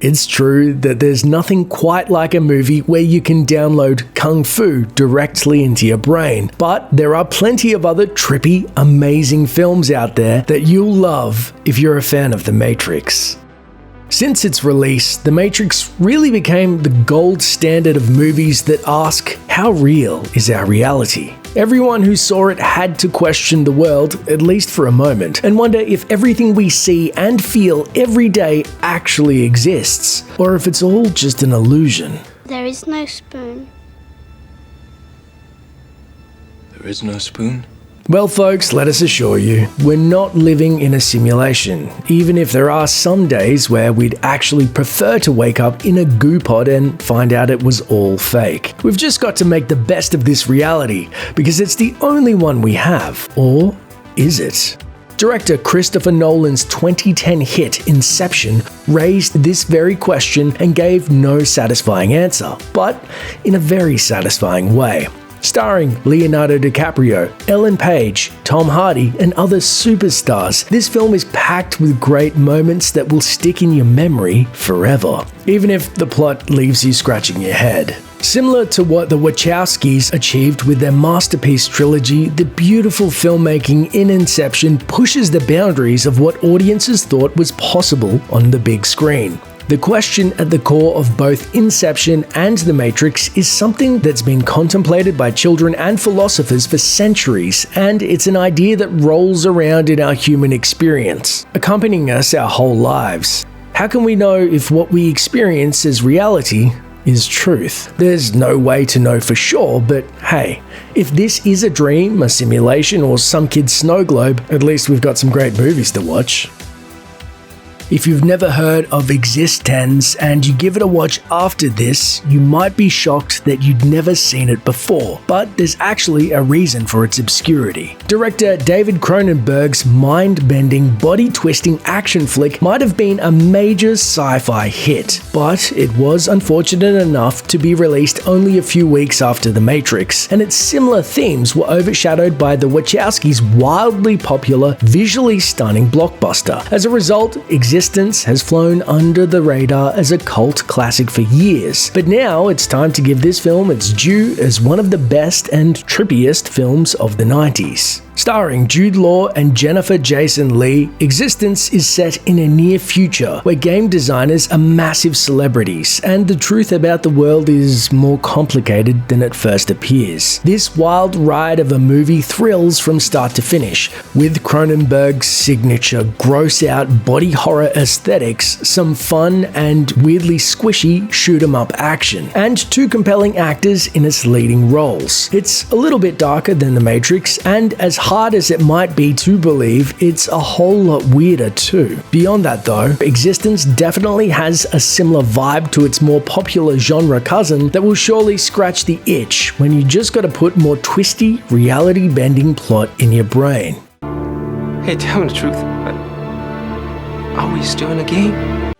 It's true that there's nothing quite like a movie where you can download kung fu directly into your brain, but there are plenty of other trippy, amazing films out there that you'll love if you're a fan of The Matrix. Since its release, The Matrix really became the gold standard of movies that ask, how real is our reality? Everyone who saw it had to question the world, at least for a moment, and wonder if everything we see and feel every day actually exists, or if it's all just an illusion. There is no spoon. There is no spoon? Well folks, let us assure you, we're not living in a simulation, even if there are some days where we'd actually prefer to wake up in a goo pod and find out it was all fake. We've just got to make the best of this reality, because it's the only one we have. Or is it? Director Christopher Nolan's 2010 hit Inception raised this very question and gave no satisfying answer, but in a very satisfying way. Starring Leonardo DiCaprio, Ellen Page, Tom Hardy, and other superstars, this film is packed with great moments that will stick in your memory forever, even if the plot leaves you scratching your head. Similar to what the Wachowskis achieved with their masterpiece trilogy, the beautiful filmmaking in Inception pushes the boundaries of what audiences thought was possible on the big screen. The question at the core of both Inception and The Matrix is something that's been contemplated by children and philosophers for centuries, and it's an idea that rolls around in our human experience, accompanying us our whole lives. How can we know if what we experience as reality is truth? There's no way to know for sure, but hey, if this is a dream, a simulation, or some kid's snow globe, at least we've got some great movies to watch. If you've never heard of Existenz and you give it a watch after this, you might be shocked that you'd never seen it before, but there's actually a reason for its obscurity. Director David Cronenberg's mind-bending, body-twisting action flick might have been a major sci-fi hit, but it was unfortunate enough to be released only a few weeks after The Matrix, and its similar themes were overshadowed by the Wachowskis' wildly popular, visually stunning blockbuster. As a result, Existenz has flown under the radar as a cult classic for years, but now it's time to give this film its due as one of the best and trippiest films of the 90s. Starring Jude Law and Jennifer Jason Leigh, Existenz is set in a near future where game designers are massive celebrities, and the truth about the world is more complicated than it first appears. This wild ride of a movie thrills from start to finish, with Cronenberg's signature gross-out body horror aesthetics, some fun and weirdly squishy shoot-'em-up action, and two compelling actors in its leading roles. It's a little bit darker than The Matrix, and as hard as it might be to believe, it's a whole lot weirder too. Beyond that though, Existenz definitely has a similar vibe to its more popular genre cousin that will surely scratch the itch when you just gotta put more twisty, reality-bending plot in your brain. Hey, tell me the truth. Are we still in a game?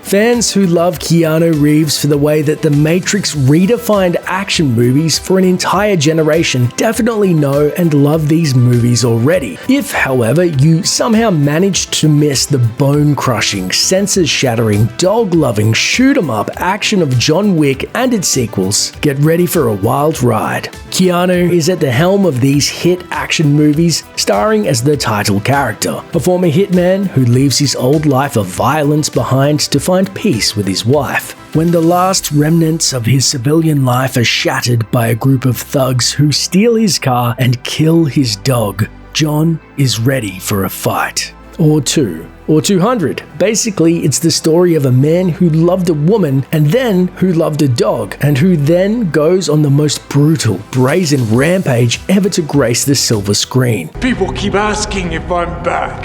Fans who love Keanu Reeves for the way that The Matrix redefined action movies for an entire generation definitely know and love these movies already. If, however, you somehow managed to miss the bone-crushing, senses-shattering, dog-loving, shoot-'em-up action of John Wick and its sequels, get ready for a wild ride. Keanu is at the helm of these hit action movies, starring as the title character, a former hitman who leaves his old life of violence behind to find peace with his wife. When the last remnants of his civilian life are shattered by a group of thugs who steal his car and kill his dog, John is ready for a fight. Or two. Or 200. Basically, it's the story of a man who loved a woman and then who loved a dog, and who then goes on the most brutal, brazen rampage ever to grace the silver screen. People keep asking if I'm back,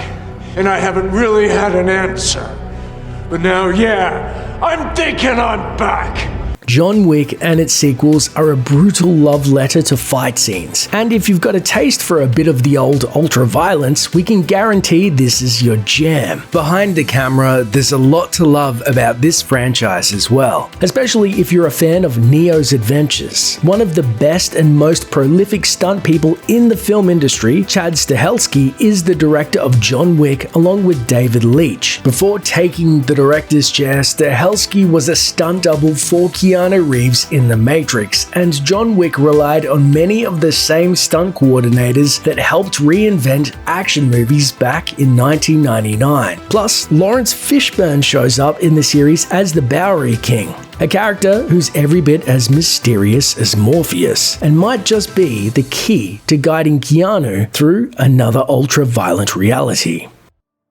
and I haven't really had an answer. But now, yeah, I'm thinking I'm back. John Wick and its sequels are a brutal love letter to fight scenes, and if you've got a taste for a bit of the old ultra-violence, we can guarantee this is your jam. Behind the camera, there's a lot to love about this franchise as well, especially if you're a fan of Neo's adventures. One of the best and most prolific stunt people in the film industry, Chad Stahelski, is the director of John Wick along with David Leitch. Before taking the director's chair, Stahelski was a stunt double for Keanu Reeves in The Matrix, and John Wick relied on many of the same stunt coordinators that helped reinvent action movies back in 1999. Plus, Lawrence Fishburne shows up in the series as the Bowery King, a character who's every bit as mysterious as Morpheus, and might just be the key to guiding Keanu through another ultra-violent reality.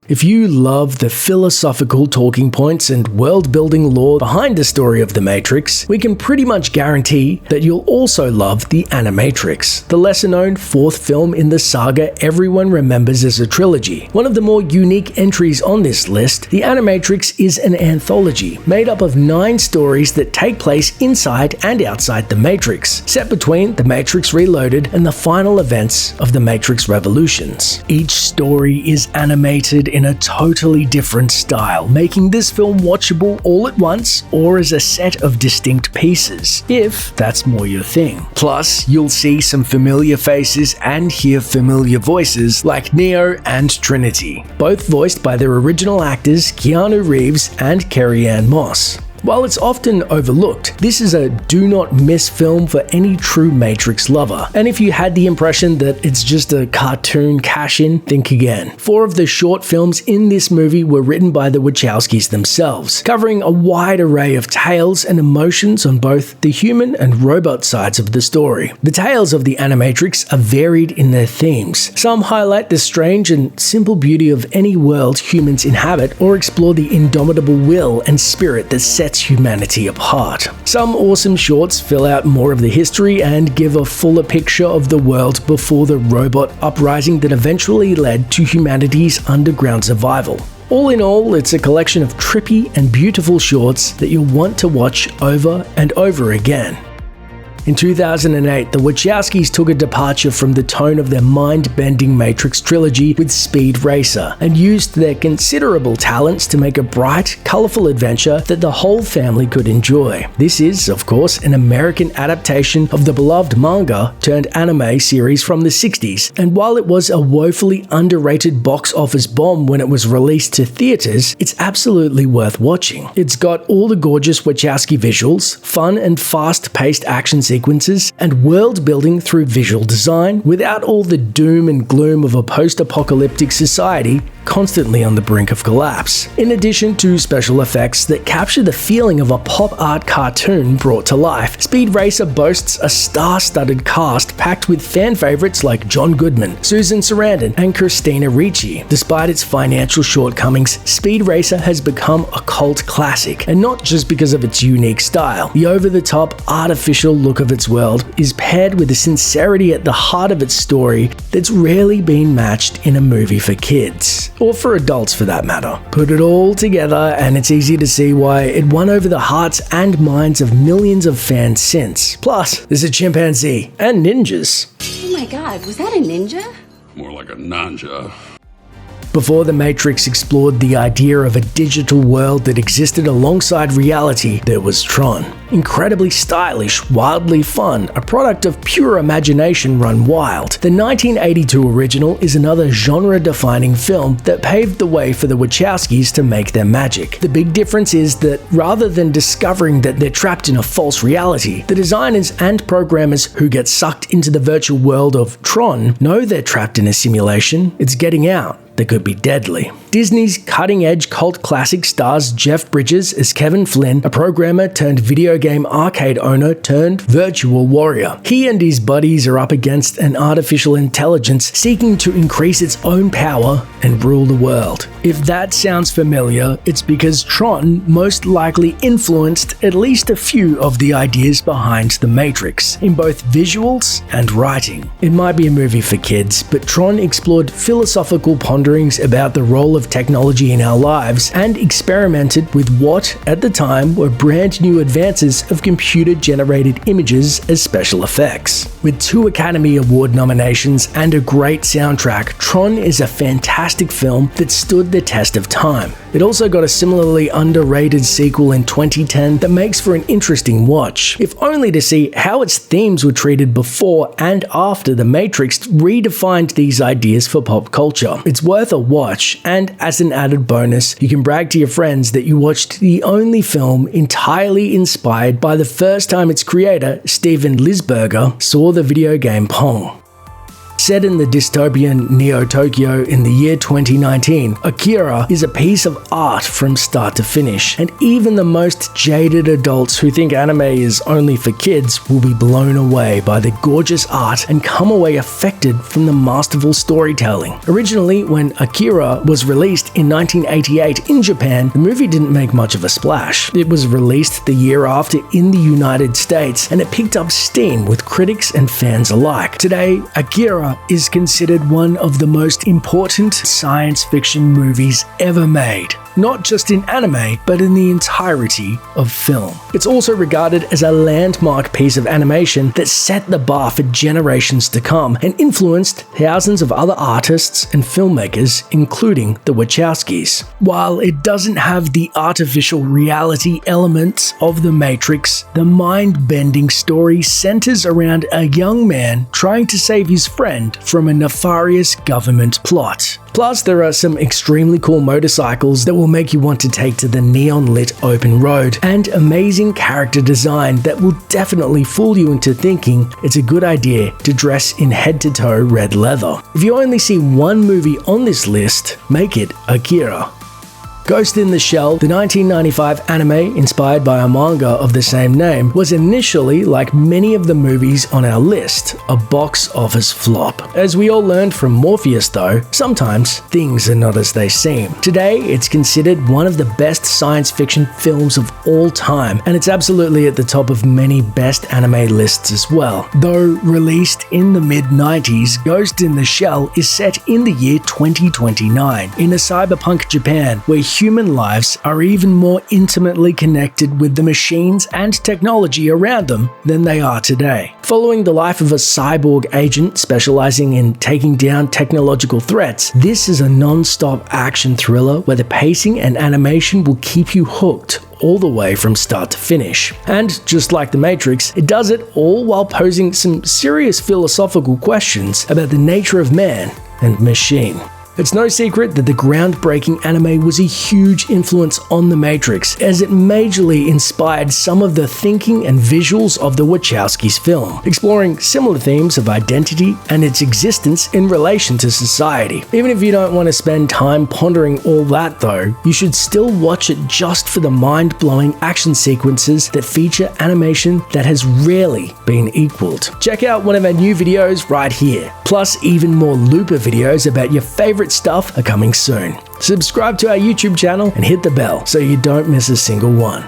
If you love the philosophical talking points and world-building lore behind the story of The Matrix, we can pretty much guarantee that you'll also love the Animatrix, the lesser-known fourth film in the saga everyone remembers as a trilogy. One of the more unique entries on this list, the Animatrix is an anthology made up of 9 stories that take place inside and outside The Matrix, set between The Matrix Reloaded and the final events of The Matrix Revolutions. Each story is animated in a totally different style, making this film watchable all at once or as a set of distinct pieces, if that's more your thing. Plus, you'll see some familiar faces and hear familiar voices like Neo and Trinity, both voiced by their original actors Keanu Reeves and Carrie-Anne Moss. While it's often overlooked, this is a do-not-miss film for any true Matrix lover. And if you had the impression that it's just a cartoon cash-in, think again. 4 of the short films in this movie were written by the Wachowskis themselves, covering a wide array of tales and emotions on both the human and robot sides of the story. The tales of the Animatrix are varied in their themes. Some highlight the strange and simple beauty of any world humans inhabit, or explore the indomitable will and spirit that sets humanity apart. Some awesome shorts fill out more of the history and give a fuller picture of the world before the robot uprising that eventually led to humanity's underground survival. All in all, it's a collection of trippy and beautiful shorts that you'll want to watch over and over again. In 2008, the Wachowskis took a departure from the tone of their mind-bending Matrix trilogy with Speed Racer, and used their considerable talents to make a bright, colourful adventure that the whole family could enjoy. This is, of course, an American adaptation of the beloved manga turned anime series from the 60s, and while it was a woefully underrated box office bomb when it was released to theaters, it's absolutely worth watching. It's got all the gorgeous Wachowski visuals, fun and fast-paced action sequences, and world building through visual design without all the doom and gloom of a post-apocalyptic society constantly on the brink of collapse. In addition to special effects that capture the feeling of a pop art cartoon brought to life, Speed Racer boasts a star-studded cast packed with fan favorites like John Goodman, Susan Sarandon, and Christina Ricci. Despite its financial shortcomings, Speed Racer has become a cult classic, and not just because of its unique style. The over-the-top, artificial look of its world is paired with a sincerity at the heart of its story that's rarely been matched in a movie for kids. Or for adults for that matter. Put it all together and it's easy to see why it won over the hearts and minds of millions of fans since. Plus, there's a chimpanzee and ninjas. Oh my god, was that a ninja? More like a nanja. Before The Matrix explored the idea of a digital world that existed alongside reality, there was Tron. Incredibly stylish, wildly fun, a product of pure imagination run wild. The 1982 original is another genre-defining film that paved the way for the Wachowskis to make their magic. The big difference is that rather than discovering that they're trapped in a false reality, the designers and programmers who get sucked into the virtual world of Tron know they're trapped in a simulation. It's getting out that could be deadly. Disney's cutting-edge cult classic stars Jeff Bridges as Kevin Flynn, a programmer turned video game arcade owner turned virtual warrior. He and his buddies are up against an artificial intelligence seeking to increase its own power and rule the world. If that sounds familiar, it's because Tron most likely influenced at least a few of the ideas behind The Matrix, in both visuals and writing. It might be a movie for kids, but Tron explored philosophical ponderings about the role of of technology in our lives and experimented with what, at the time, were brand new advances of computer-generated images as special effects. With 2 Academy Award nominations and a great soundtrack, Tron is a fantastic film that stood the test of time. It also got a similarly underrated sequel in 2010 that makes for an interesting watch, if only to see how its themes were treated before and after The Matrix redefined these ideas for pop culture. It's worth a watch, and as an added bonus, you can brag to your friends that you watched the only film entirely inspired by the first time its creator, Steven Lisberger, saw the video game Pong. Set in the dystopian Neo-Tokyo in the year 2019, Akira is a piece of art from start to finish, and even the most jaded adults who think anime is only for kids will be blown away by the gorgeous art and come away affected from the masterful storytelling. Originally, when Akira was released in 1988 in Japan, the movie didn't make much of a splash. It was released the year after in the United States, and it picked up steam with critics and fans alike. Today, Akira is considered one of the most important science fiction movies ever made. Not just in anime, but in the entirety of film. It's also regarded as a landmark piece of animation that set the bar for generations to come and influenced thousands of other artists and filmmakers, including the Wachowskis. While it doesn't have the artificial reality elements of The Matrix, the mind-bending story centers around a young man trying to save his friend from a nefarious government plot. Plus, there are some extremely cool motorcycles that will make you want to take to the neon-lit open road, and amazing character design that will definitely fool you into thinking it's a good idea to dress in head-to-toe red leather. If you only see one movie on this list, make it Akira. Ghost in the Shell, the 1995 anime inspired by a manga of the same name, was initially, like many of the movies on our list, a box office flop. As we all learned from Morpheus though, sometimes things are not as they seem. Today, it's considered one of the best science fiction films of all time, and it's absolutely at the top of many best anime lists as well. Though released in the mid-90s, Ghost in the Shell is set in the year 2029, in a cyberpunk Japan, where human lives are even more intimately connected with the machines and technology around them than they are today. Following the life of a cyborg agent specializing in taking down technological threats, this is a non-stop action thriller where the pacing and animation will keep you hooked all the way from start to finish. And just like The Matrix, it does it all while posing some serious philosophical questions about the nature of man and machine. It's no secret that the groundbreaking anime was a huge influence on The Matrix, as it majorly inspired some of the thinking and visuals of the Wachowskis film, exploring similar themes of identity and its existence in relation to society. Even if you don't want to spend time pondering all that though, you should still watch it just for the mind-blowing action sequences that feature animation that has rarely been equaled. Check out one of our new videos right here. Plus, even more Looper videos about your favorite stuff are coming soon. Subscribe to our YouTube channel and hit the bell so you don't miss a single one.